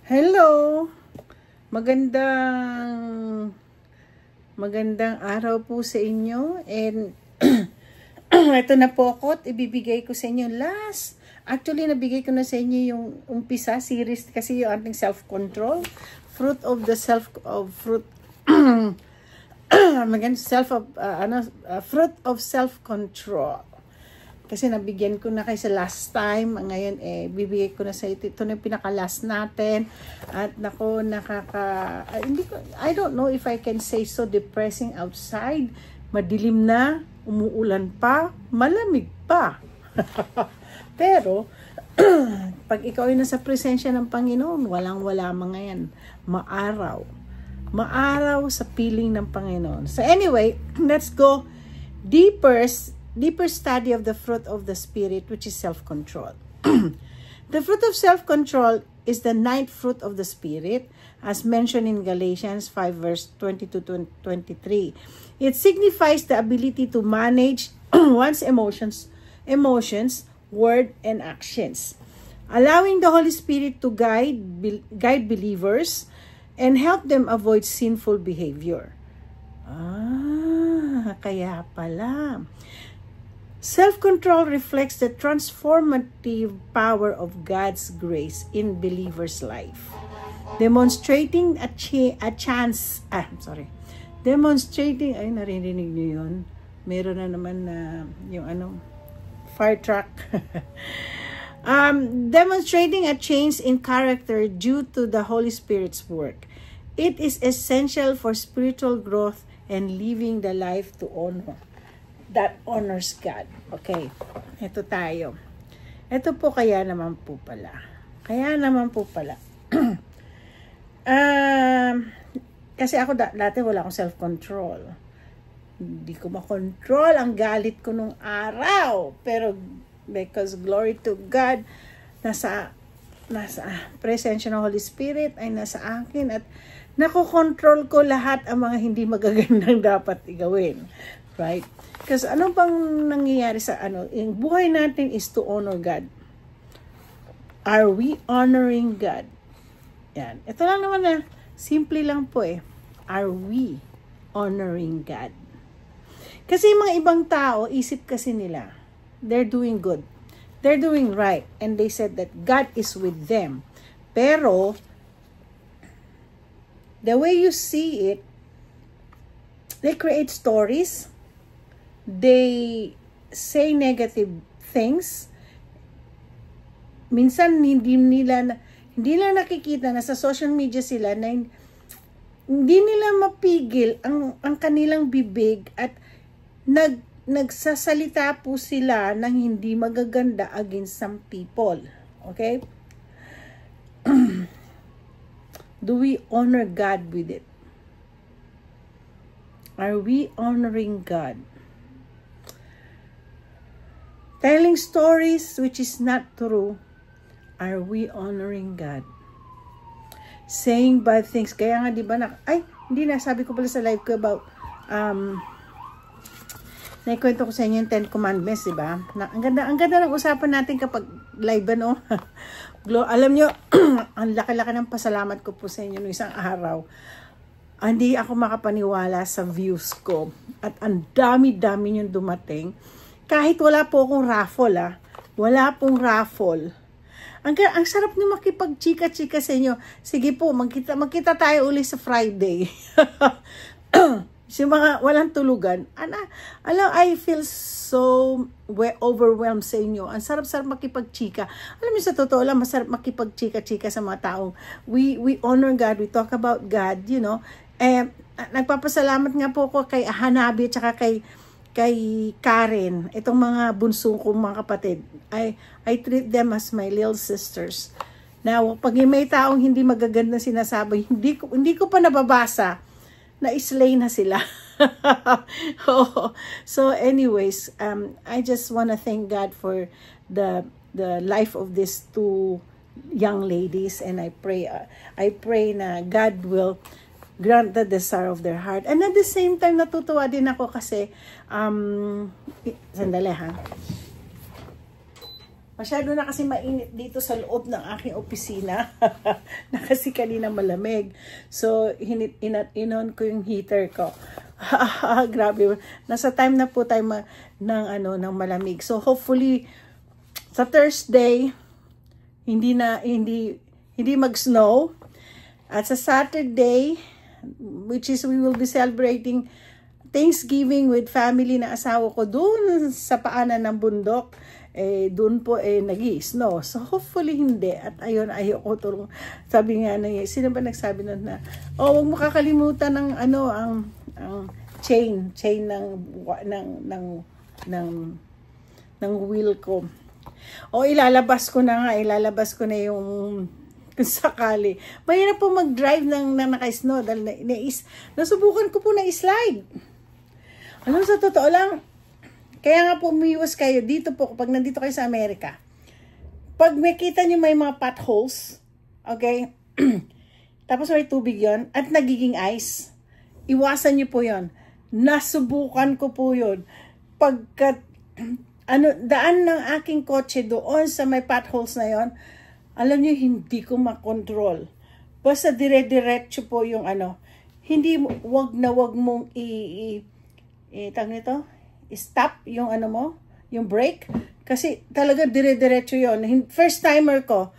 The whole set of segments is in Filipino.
Hello! Magandang araw po sa inyo. And ito na po ako at ibibigay ko sa inyo last. Actually, nabigay ko na sa inyo yung umpisa series kasi yung ating self-control. Fruit of self-control. Kasi nabigyan ko na kayo sa last time. Ngayon, bibigay ko na sa ito. Ito na yung pinaka-last natin. At nako, I don't know if I can say so depressing outside. Madilim na, umuulan pa, malamig pa. Pero, pag ikaw ay nasa presensya ng Panginoon, walang-wala mga yan. Maaraw. Maaraw sa piling ng Panginoon. So anyway, let's go deeper study of the fruit of the Spirit, which is self-control. The fruit of self-control is the ninth fruit of the Spirit, as mentioned in Galatians 5, verse 22-23. It signifies the ability to manage one's emotions, word, and actions, allowing the Holy Spirit to guide believers and help them avoid sinful behavior. Kaya pala. Self-control reflects the transformative power of God's grace in believers' life, demonstrating naririnig niyo yun? Meron na naman na yung fire truck. Demonstrating a change in character due to the Holy Spirit's work. It is essential for spiritual growth and living the life that honors God. Okay, ito tayo. Ito po kaya naman po pala. Kasi ako dati wala akong self-control. Hindi ko makontrol ang galit ko nung araw. Pero because glory to God, nasa presensya ng Holy Spirit ay nasa akin at nakokontrol ko lahat ang mga hindi magagandang dapat igawin. Right? Kasi ano bang nangyayari sa yung buhay natin is to honor God. Are we honoring God? Yan. Ito lang naman na, simple lang po Are we honoring God? Kasi mga ibang tao, isip kasi nila, they're doing good. They're doing right. And they said that God is with them. Pero, the way you see it, they create stories. They say negative things. Minsan hindi nila nakikita na sa social media sila na hindi nila mapigil ang kanilang bibig at nagsasalita po sila ng hindi magaganda against some people. Okay? Do we honor God with it? Are we honoring God? Telling stories which is not true, are we honoring God? Saying bad things. Kaya nga, di ba, sabi ko pala sa live ko about, naikwento ko sa inyo yung 10 Commandments, di ba? Ang ganda ng usapan natin kapag live, Alam nyo, ang laki-laki ng pasalamat ko po sa inyo noong isang araw. Hindi ako makapaniwala sa views ko. At ang dami-dami yung dumating. Kahit wala po akong raffle, wala pong raffle. Ang sarap niyo makipag-chika-chika sa inyo. Sige po, magkita tayo uli sa Friday. Yung mga walang tulugan. I feel so overwhelmed sa inyo. Ang sarap-sarap makipag-chika. Alam niyo, sa totoo lang, masarap makipag-chika-chika sa mga taong we honor God, we talk about God, nagpapasalamat nga po ko kay Hanabi at saka kay Karen, itong mga bunso kong mga kapatid. I treat them as my little sisters. Now, pag may taong hindi magaganda sinasabi, hindi ko pa nababasa, na-slay na sila. So anyways, I just want to thank God for the life of these two young ladies, and I pray na God will grant the desire of their heart. And at the same time, natutuwa din ako kasi, sandali ha. Masyado na kasi mainit dito sa loob ng aking opisina. Na kasi kanina malamig. So, inon ko yung heater ko. Grabe. Nasa time na po tayo ng malamig. So, hopefully, sa Thursday, hindi mag-snow. At sa Saturday, which is we will be celebrating Thanksgiving with family na asawa ko doon sa paanan ng bundok. Doon po nag-i-snow. So hopefully hindi. At ayun, ayoko tulong. Sabi nga sino ba nagsabi nun na, huwag mo kakalimutan ng ang chain ng wheel ko. Ilalabas ko na yung kung sakali. Mahirap po mag-drive ng naka-snow dahil nasubukan ko po na slide. Sa totoo lang, kaya nga po umiwas kayo dito po kapag nandito kayo sa Amerika. Pag makita nyo may mga potholes, okay, tapos may tubig yon at nagiging ice, iwasan nyo po yon. Nasubukan ko po yon. Pagkat, daan ng aking kotse doon sa may potholes na yon, alam nyo, hindi ko makontrol. Basta dire-diretso po yung hindi, wag mong stop yung yung brake. Kasi talaga dire-diretso yon. First timer ko,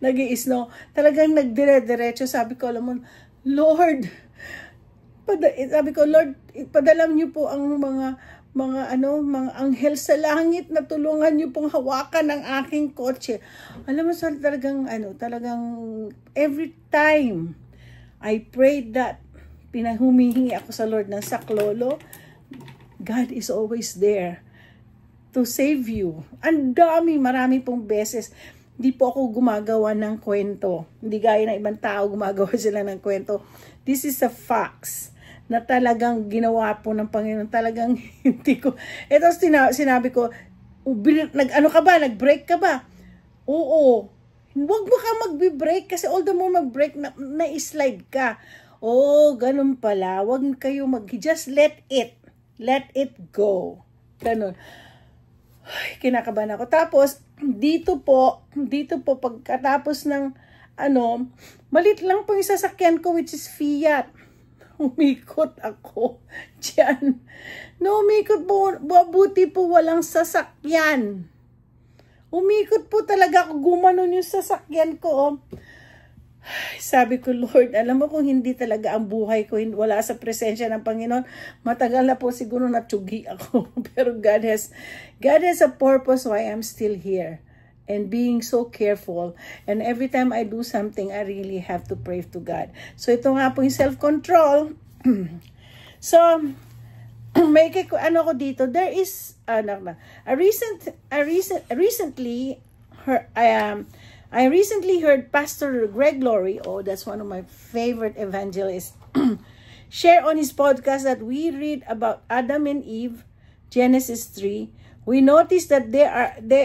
nag-i-snow, talagang nagdire-diretso. Sabi ko, alam mo, Lord, Lord, padalam niyo po ang mga anghel sa langit na tulungan niyo pong hawakan ang aking kotse. Alam mo, talagang every time I prayed that, humihingi ako sa Lord ng saklolo, God is always there to save you. Marami pong beses. Hindi po ako gumagawa ng kwento. Hindi gaya ng ibang tao gumagawa sila ng kwento. This is a facts na talagang ginawa po ng Panginoon. Talagang hindi ko. Ito sinabi ko, nag-brake ka ba? Oo. Huwag mo ka mag-brake kasi all the more mag-brake na-slide ka. Ganun pala. Huwag kayo just let it go. Ganun. Ay, kinakabahan ako. Tapos, dito po, pagkatapos ng, malit lang po yung sasakyan ko, which is Fiat. Umikot ako dyan. Umikot po, buti po walang sasakyan. Umikot po talaga ako, gumanon yung sasakyan ko. Sabi ko, Lord, alam mo kung hindi talaga ang buhay ko, wala sa presensya ng Panginoon, matagal na po siguro natsugi ako. Pero God has a purpose why I'm still here. And being so careful. And every time I do something, I really have to pray to God. So ito nga po yung self-control. So, may ko dito, there is, I recently heard Pastor Greg Laurie, that's one of my favorite evangelists, share on his podcast that we read about Adam and Eve, Genesis 3. We noticed that they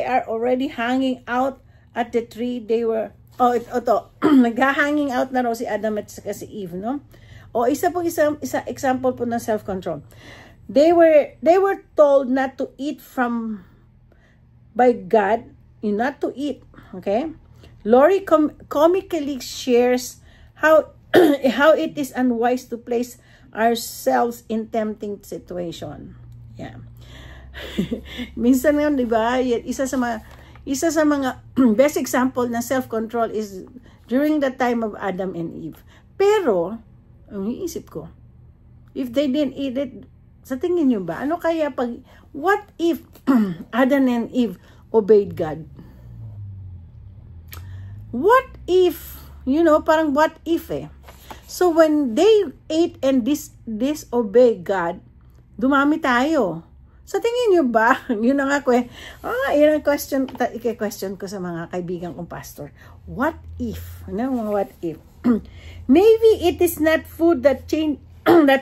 are already hanging out at the tree. They were, naghahanging out na raw si Adam at si Eve, no? Isa example po ng self-control. They were told not to eat by God, not to eat, okay? Laurie comically shares how it is unwise to place ourselves in tempting situation. Yeah. Minsan nga, di ba, isa sa mga best example na self-control is during the time of Adam and Eve. Pero, ang iisip ko, if they didn't eat it, sa tingin nyo ba, what if Adam and Eve obeyed God? What if, parang what if So when they ate and disobeyed God, dumami tayo. Sa tingin nyo ba? Yun ang yun ang question ko sa mga kaibigan kong pastor. What if? What if? Maybe it is not food that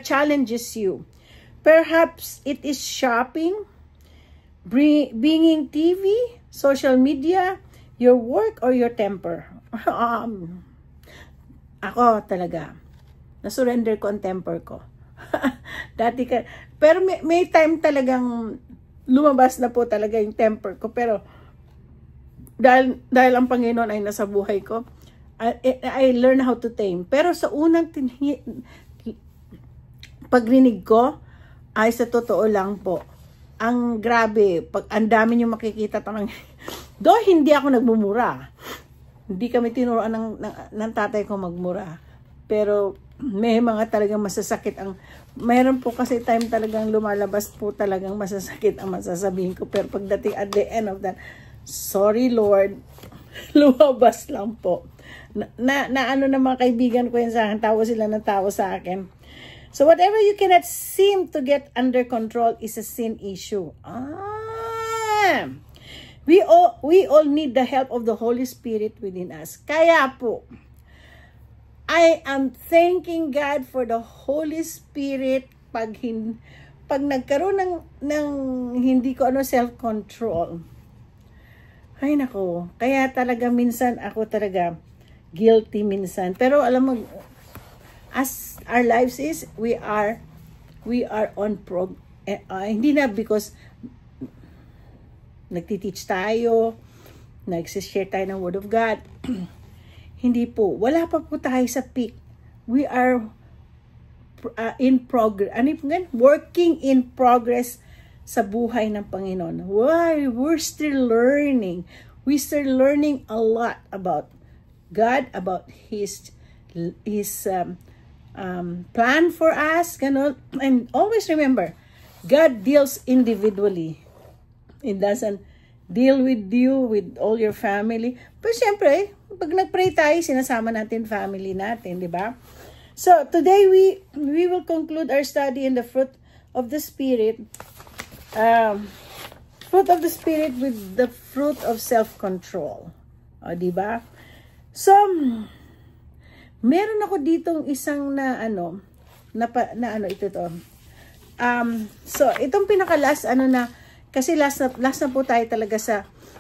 challenges you. Perhaps it is shopping, bringing TV, social media, your work, or your temper. Ako talaga, na-surrender ko ang temper ko. Pero may time talagang lumabas na po talaga yung temper ko. Pero dahil ang Panginoon ay nasa buhay ko, I learn how to tame. Pero sa unang pagrinig ko, ay sa totoo lang po, ang grabe, ang dami nyo makikita do hindi ako nagmumura. Hindi kami tinuruan ng tatay ko magmura. Pero may mga talagang masasakit mayroon po kasi time talagang lumalabas po talagang masasakit ang masasabihin ko. Pero pagdating at the end of that, sorry Lord, lumabas lang po. Na ano na mga kaibigan ko yan sa akin, tawa sila ng tawa sa akin. So whatever you cannot seem to get under control is a sin issue. We all need the help of the Holy Spirit within us. Kaya po, I am thanking God for the Holy Spirit pag nagkaroon ng hindi ko self-control. Ay nako, kaya talaga minsan ako talaga guilty minsan. Pero alam mo, as our lives is, we are on hindi na because nagtiteach tayo, nag-share tayo ng Word of God. Hindi po. Wala pa po tayo sa peak. We are in progress. Working in progress sa buhay ng Panginoon. Why? We're still learning. We still learning a lot about God, about His plan for us. Ganun. And always remember, God deals individually. It doesn't deal with you, with all your family. Pero siyempre, pag nag-pray tayo, sinasama natin family natin, di ba? So, today we will conclude our study in the fruit of the Spirit. Fruit of the Spirit with the fruit of self-control. O, di ba? So, meron ako ditong isang ito to. So, itong pinaka-last, kasi last na po tayo talaga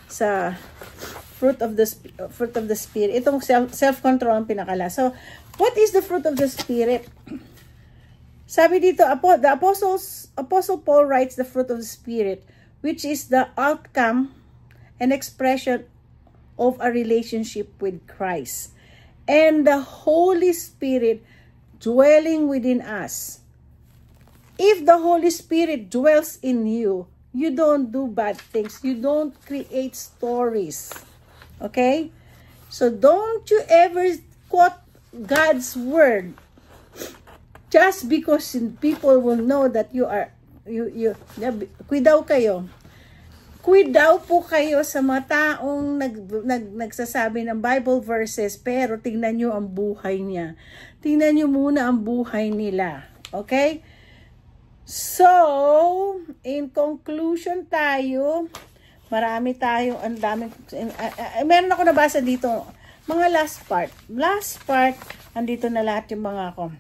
sa fruit of the Spirit. Itong self-control ang pinakala. So, what is the fruit of the Spirit? Sabi dito, the Apostle Paul writes the fruit of the Spirit, which is the outcome and expression of a relationship with Christ and the Holy Spirit dwelling within us. If the Holy Spirit dwells in you, you don't do bad things. You don't create stories. Okay? So don't you ever quote God's word just because people will know that you kuidaw kayo. Kuidaw po kayo sa mga taong nagsasabi ng Bible verses, pero tingnan nyo ang buhay niya. Tingnan nyo muna ang buhay nila. Okay? So, in conclusion tayo, marami tayo, ang dami, meron ako nabasa dito, mga last part, andito na lahat yung mga ako.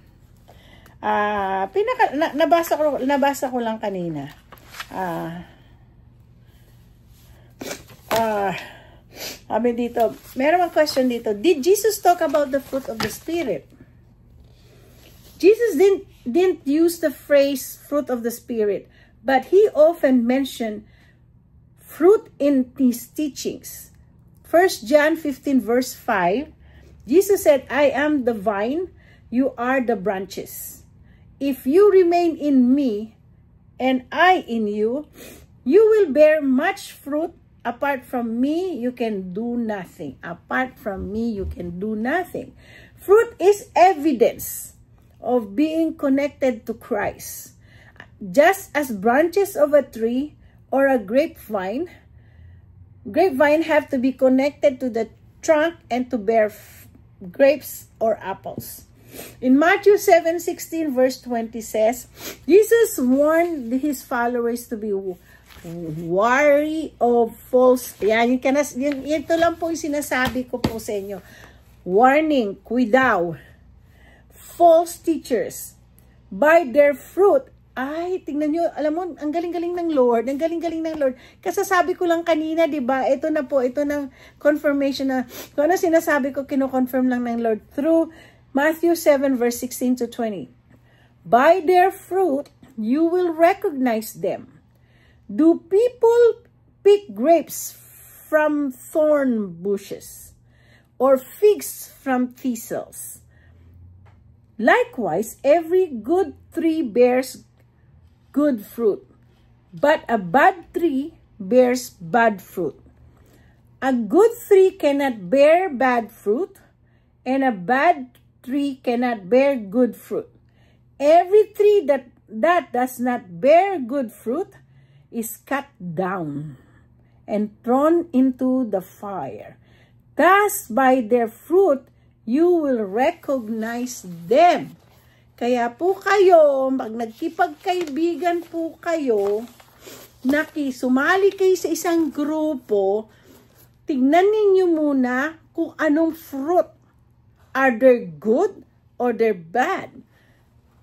Nabasa ko lang kanina. Sabi dito, meron mga question dito, did Jesus talk about the fruit of the Spirit? Jesus didn't use the phrase fruit of the Spirit, but he often mentioned fruit in his teachings. 1 John 15 verse 5, Jesus said, I am the vine, you are the branches. If you remain in me, and I in you, you will bear much fruit. Apart from me, you can do nothing. Apart from me, you can do nothing. Fruit is evidence of being connected to Christ. Just as branches of a tree or a grapevine have to be connected to the trunk and to bear grapes or apples. In Matthew 7:16 verse 20 says, Jesus warned his followers to be wary of false. Ito lang po yung sinasabi ko po sa inyo. Warning, kuidaw. False teachers, by their fruit. Ay, tingnan nyo, alam mo, ang galing-galing ng Lord, Kasasabi ko lang kanina, di ba? Ito na po, ito ng confirmation na, kung ano sinasabi ko, kino-confirm lang ng Lord through Matthew 7 verse 16 to 20. By their fruit, you will recognize them. Do people pick grapes from thorn bushes, or figs from thistles? Likewise, every good tree bears good fruit, but a bad tree bears bad fruit. A good tree cannot bear bad fruit, and a bad tree cannot bear good fruit. Every tree that does not bear good fruit is cut down and thrown into the fire. Thus, by their fruit, you will recognize them. Kaya po kayo, pag nagkipagkaibigan po kayo, sumali kayo sa isang grupo, tignan ninyo muna kung anong fruit. Are they good or they're bad?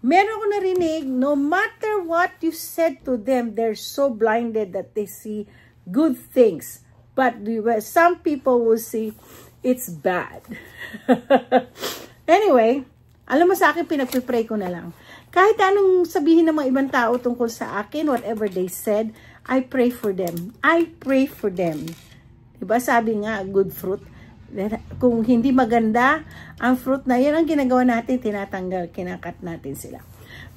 Meron ko narinig, no matter what you said to them, they're so blinded that they see good things. But some people will see it's bad. Anyway, alam mo sa akin, pinagpipray ko na lang. Kahit anong sabihin ng mga ibang tao tungkol sa akin, whatever they said, I pray for them. I pray for them. Diba sabi nga, good fruit. Kung hindi maganda, ang fruit na yan, ang ginagawa natin, tinatanggal, kinakat natin sila.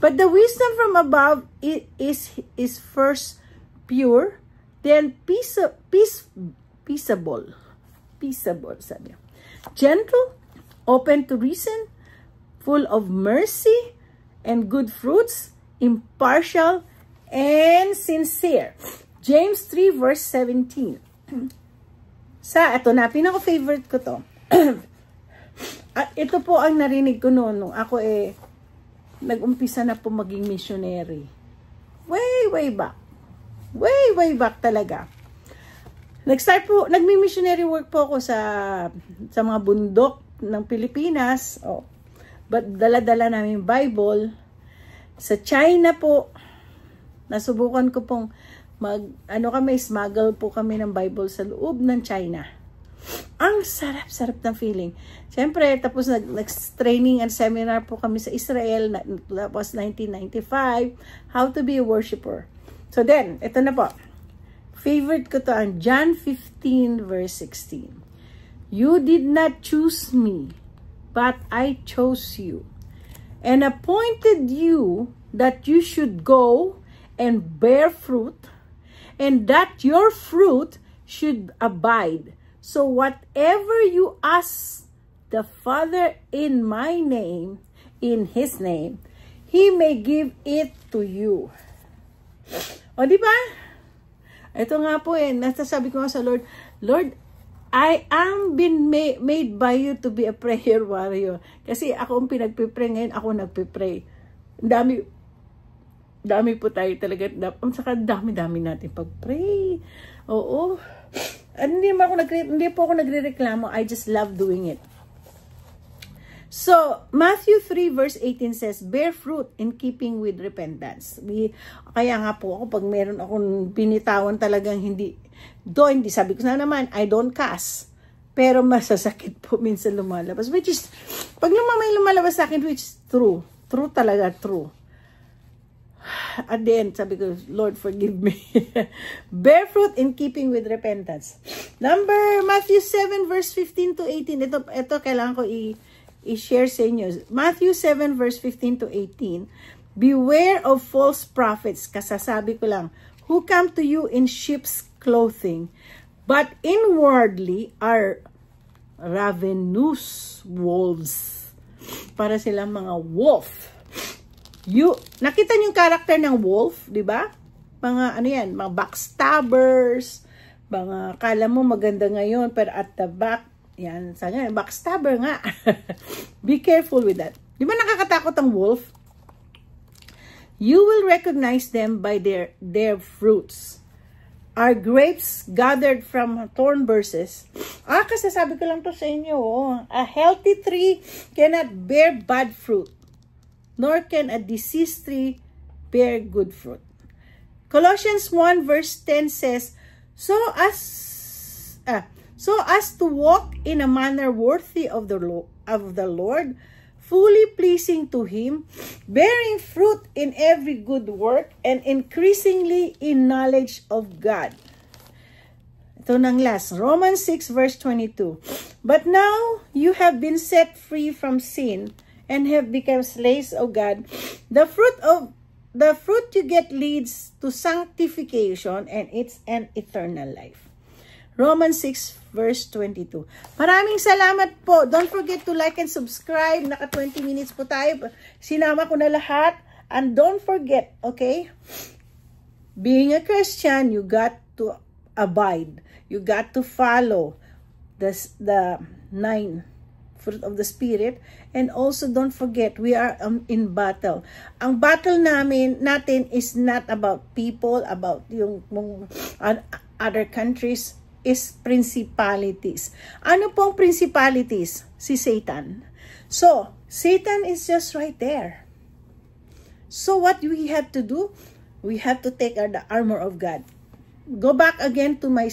But the wisdom from above is first pure, then peaceable, sabi. Gentle, open to reason, full of mercy and good fruits, impartial and sincere. James 3 verse 17. Ito na, pinaka-favorite ko to. At ito po ang narinig ko noon nung ako nag-umpisa na po maging missionary. Way back. Way back talaga. Nagmi-missionary work po ako sa mga bundok ng Pilipinas. But dala-dala namin Bible. Sa China po, nasubukan ko pong smuggle po kami ng Bible sa loob ng China. Ang sarap ng feeling. Siyempre, tapos nag-training and seminar po kami sa Israel. That was 1995. How to be a worshiper. So then, ito na po. Favorite ko to ang John 15 verse 16. You did not choose me, but I chose you, and appointed you that you should go and bear fruit, and that your fruit should abide. So whatever you ask the Father in my name, in His name, He may give it to you. O di ba? Ito nga po nasasabi ko nga sa Lord, Lord, I am been made by you to be a prayer warrior. Kasi ako ang pinagpipray ngayon, ako nagpipray. Dami po tayo talaga. Saka dami natin pag-pray. Oo. Hindi po ako nagre-reklamo. I just love doing it. So, Matthew 3 verse 18 says, bear fruit in keeping with repentance. Kaya nga po ako, pag meron akong binitawan talagang hindi sabi ko na naman, I don't cuss. Pero masasakit po minsan lumalabas. Which is, pag may lumalabas sa akin, which is true. True talaga, true. At the end, sabi ko, Lord, forgive me. Bear fruit in keeping with repentance. Matthew 7 verse 15 to 18. Ito kailangan ko i-share sa inyo. Matthew 7 verse 15 to 18. Beware of false prophets. Kasasabi ko lang, who come to you in sheep's clothing, but inwardly are ravenous wolves. Para silang mga wolf. Nakita niyo yung character ng wolf, di ba? Mga mga backstabbers, mga kala mo maganda ngayon, pero at the back, backstabber nga. Be careful with that. Di ba nakakatakot ang wolf? You will recognize them by their fruits. Are grapes gathered from thorn bushes? Kasi sabi ko lang to sa inyo, a healthy tree cannot bear bad fruit, nor can a diseased tree bear good fruit. Colossians 1 verse 10 says, so as to walk in a manner worthy of the Lord, fully pleasing to Him, bearing fruit in every good work, and increasingly in knowledge of God. Ito nang last, Romans 6 verse 22. But now you have been set free from sin and have become slaves of God. The fruit you get leads to sanctification, and it's an eternal life. Romans 6 verse 22. Maraming salamat po. Don't forget to like and subscribe. Naka 20 minutes po tayo. Sinama ko na lahat. And don't forget, okay? Being a Christian, you got to abide. You got to follow the 9 fruit of the Spirit. And also don't forget, we are in battle. Ang battle natin is not about people, about yung other countries, is principalities. Ano pong principalities? Si Satan. So, Satan is just right there. So what we have to do? We have to take the armor of God. Go back again to my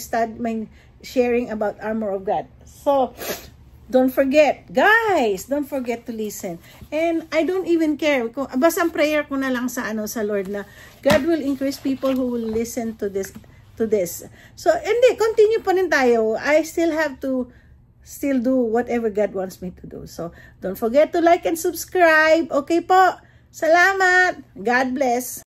sharing about armor of God. So, don't forget, guys, don't forget to listen. And I don't even care. Basta ang prayer ko na lang sa Lord na God will increase people who will listen to this. So, hindi, continue pa rin tayo. I still have to do whatever God wants me to do. So, don't forget to like and subscribe. Okay po? Salamat. God bless.